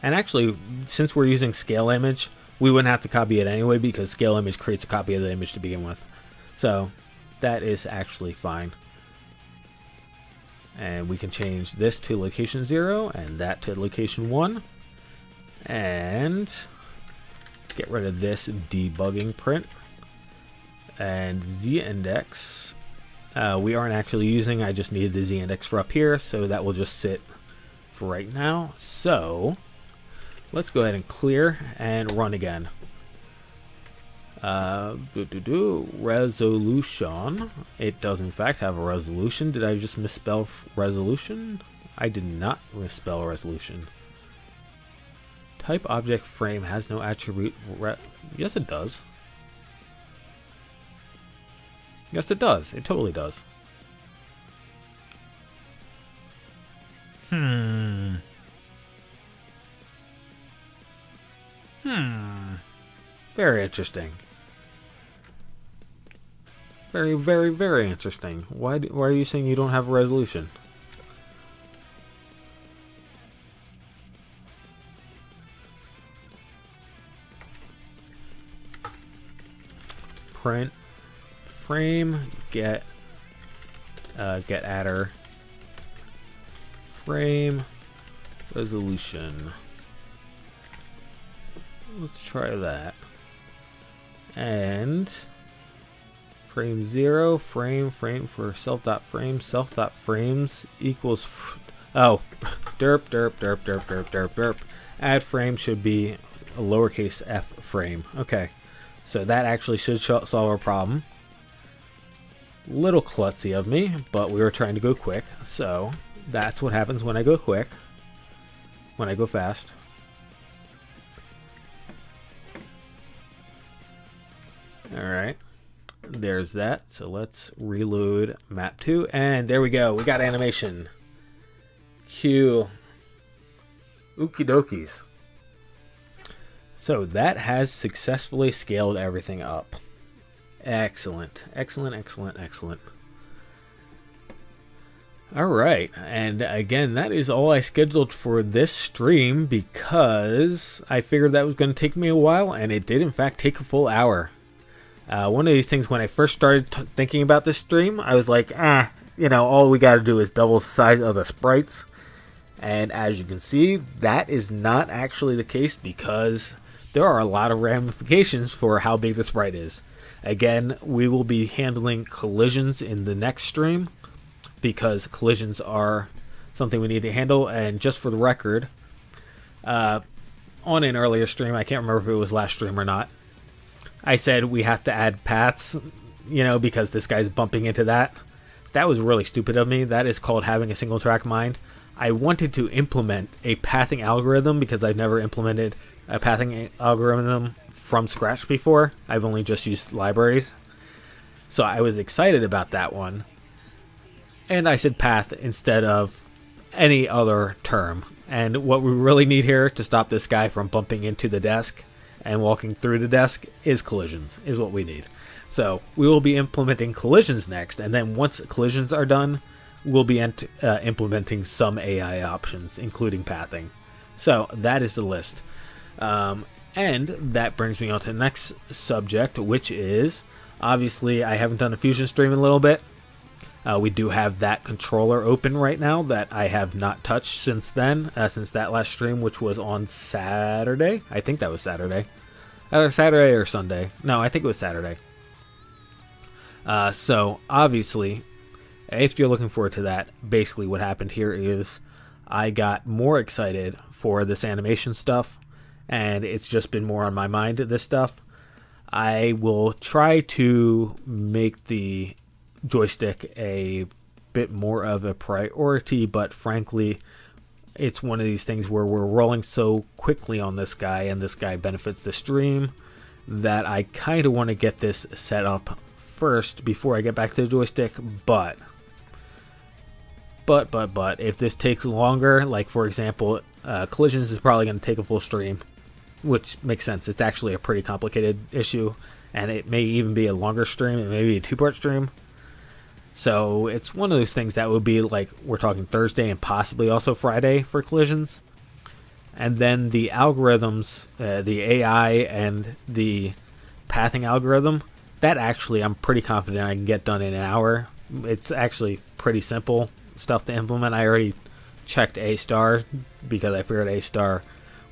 And actually, since we're using scale image, we wouldn't have to copy it anyway, because scale image creates a copy of the image to begin with. So that is actually fine. And we can change this to location 0 and that to location 1. And get rid of this debugging print. And Z index, we aren't actually using. I just needed the Z index for up here, so that will just sit for right now. So let's go ahead and clear and run again. Resolution. It does in fact have a resolution. Did I just misspell resolution? I did not misspell resolution. Type object frame has no attribute. Yes, it does. Yes, it does. It totally does. Very interesting. Very, very, very interesting. Why are you saying you don't have a resolution? Print frame get adder frame resolution. Let's try that. And frame 0 frame for self.frames equals oh derp. Add frame should be a lowercase f frame. Okay, so that actually should solve our problem. Little klutzy of me, but we were trying to go quick, so that's what happens when I go quick, when I go fast. Alright, there's that. So let's reload map 2, and there we go. We got animation. Cue Okie dokies. So that has successfully scaled everything up. Excellent. Excellent. Alright, and again, that is all I scheduled for this stream because I figured that was going to take me a while, and it did in fact take a full hour. One of these things, when I first started thinking about this stream, I was like, all we gotta do is double the size of the sprites. And as you can see, that is not actually the case because there are a lot of ramifications for how big the sprite is. Again, we will be handling collisions in the next stream because collisions are something we need to handle. And just for the record, on an earlier stream, I can't remember if it was last stream or not, I said we have to add paths, because this guy's bumping into that. That was really stupid of me. That is called having a single track mind. I wanted to implement a pathing algorithm because I've never implemented a pathing algorithm from scratch before. I've only just used libraries. So I was excited about that one. And I said path instead of any other term. And what we really need here to stop this guy from bumping into the desk and walking through the desk is collisions, is what we need. So we will be implementing collisions next, and then once collisions are done, we'll be implementing some AI options, including pathing. So that is the list. And that brings me on to the next subject, which is, obviously, I haven't done a Fusion stream in a little bit. We do have that controller open right now that I have not touched since then, since that last stream, which was on Saturday. I think that was Saturday. Saturday or Sunday. No, I think it was Saturday. So, obviously, if you're looking forward to that, basically what happened here is I got more excited for this animation stuff, and it's just been more on my mind, this stuff. I will try to make the joystick a bit more of a priority, but frankly, it's one of these things where we're rolling so quickly on this guy, and this guy benefits the stream, that I kind of want to get this set up first before I get back to the joystick. But if this takes longer, like for example, collisions is probably going to take a full stream, which makes sense. It's actually a pretty complicated issue, and it may even be a longer stream. It may be a 2-part stream. So it's one of those things that would be like, we're talking Thursday and possibly also Friday for collisions. And then the algorithms, the AI and the pathing algorithm, that actually I'm pretty confident I can get done in an hour. It's actually pretty simple stuff to implement. I already checked A star because I figured A star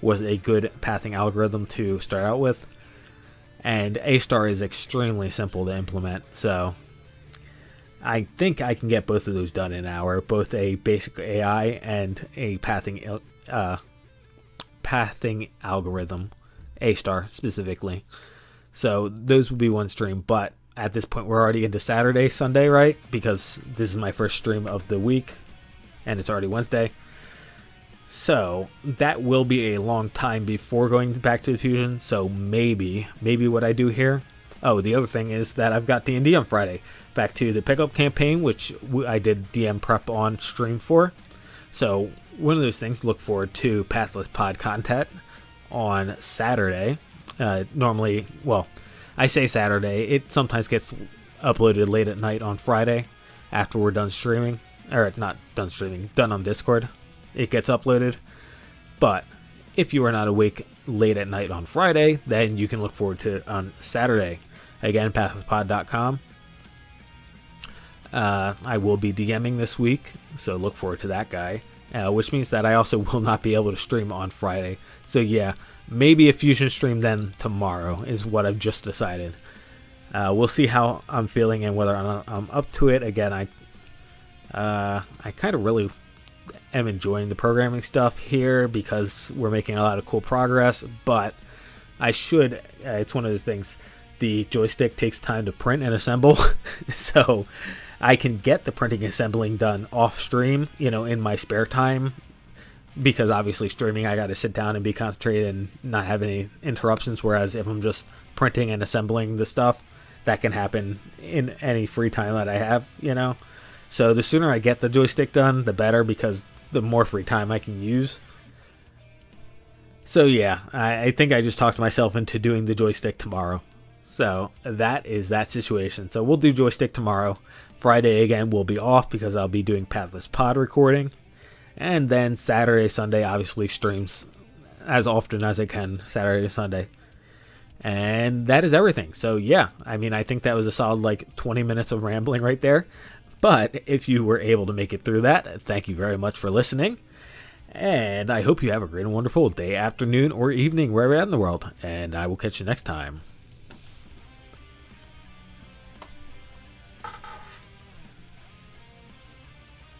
was a good pathing algorithm to start out with. And A star is extremely simple to implement. So I think I can get both of those done in an hour, both a basic AI and a pathing algorithm, A star specifically. So those would be one stream, but at this point we're already into Saturday, Sunday, right? Because this is my first stream of the week, and it's already Wednesday. So that will be a long time before going back to the Fusion. So maybe what I do here. Oh, the other thing is that I've got D&D on Friday. Back to the pickup campaign, which I did DM prep on stream for. So one of those things, look forward to Pathless Pod content on Saturday. Normally, well, I say Saturday. It sometimes gets uploaded late at night on Friday after we're done streaming. Or not done streaming, done on Discord. It gets uploaded. But if you are not awake late at night on Friday, then you can look forward to it on Saturday. Again, pathlesspod.com. I will be DMing this week, so look forward to that guy. Which means that I also will not be able to stream on Friday. So yeah, maybe a Fusion stream then tomorrow is what I've just decided. We'll see how I'm feeling and whether I'm up to it. Again, I kind of really am enjoying the programming stuff here because we're making a lot of cool progress, but it's one of those things, the joystick takes time to print and assemble, so I can get the printing and assembling done off stream, in my spare time, because obviously streaming I got to sit down and be concentrated and not have any interruptions, whereas if I'm just printing and assembling the stuff, that can happen in any free time that I have, So the sooner I get the joystick done, the better, because the more free time I can use. So yeah, I think I just talked myself into doing the joystick tomorrow. So that is that situation. So we'll do joystick tomorrow. Friday again will be off because I'll be doing Pathless Pod recording. And then Saturday, Sunday, obviously streams as often as I can, Saturday to Sunday. And that is everything. So yeah, I mean, I think that was a solid like 20 minutes of rambling right there. But if you were able to make it through that, thank you very much for listening. And I hope you have a great and wonderful day, afternoon, or evening, wherever you're at in the world. And I will catch you next time.